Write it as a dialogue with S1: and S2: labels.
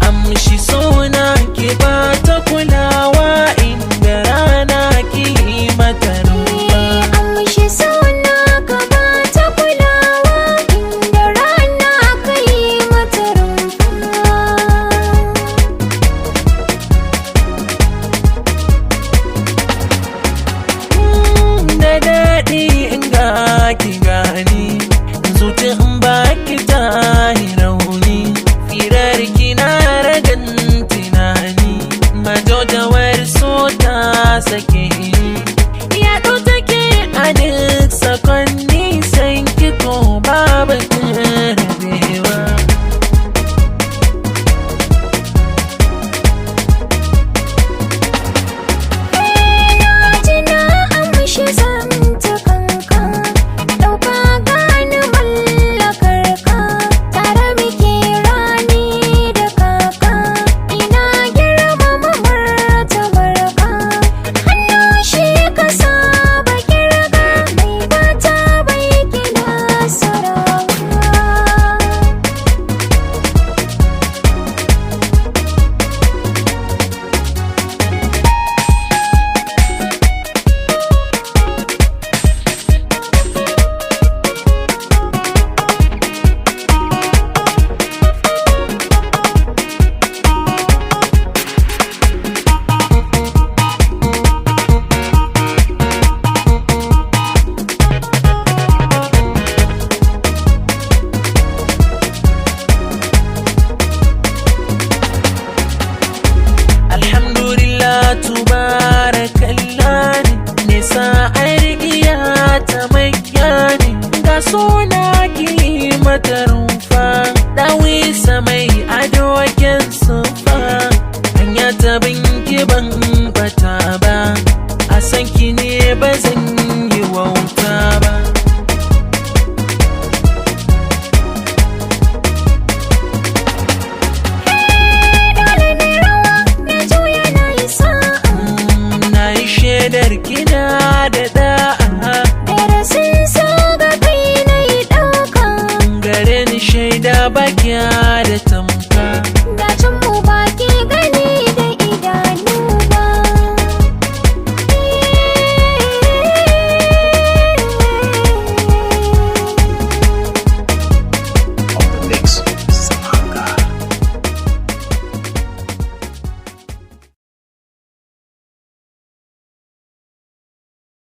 S1: Amshi suna ki ba ta kulawa inda rana ki mata rumfa.
S2: Amshi suna ka ba ta kulawa inda rana ka yi mata rumfa.
S1: Da daɗi in ga ki gani, zuci in ba ki ta rauni. Firar ki na ragan tunani, majojawar so ta sake ni. Yaɗo take a duk sakonni, san ki ko babu rabewa.
S2: Jina amshi zanta kanka, ɗauka gani mallakar ka. Tare muke rani da kaka, ina girmama martabar ka. Hannu shi ka saba kirga, mai bata bai gina sarawa.
S1: Alhamdulillah tubarakallah ne sa'ar iya ta magyani. Ga suna ki mata rumfa, ɗawisa mai ado waken sufa. Hanya ta binki ban bata ba, a san ki ne ba zan yi wauta ba.
S2: Dole ne rawa na juya na yi sa'a.
S1: Na yi shaidar kina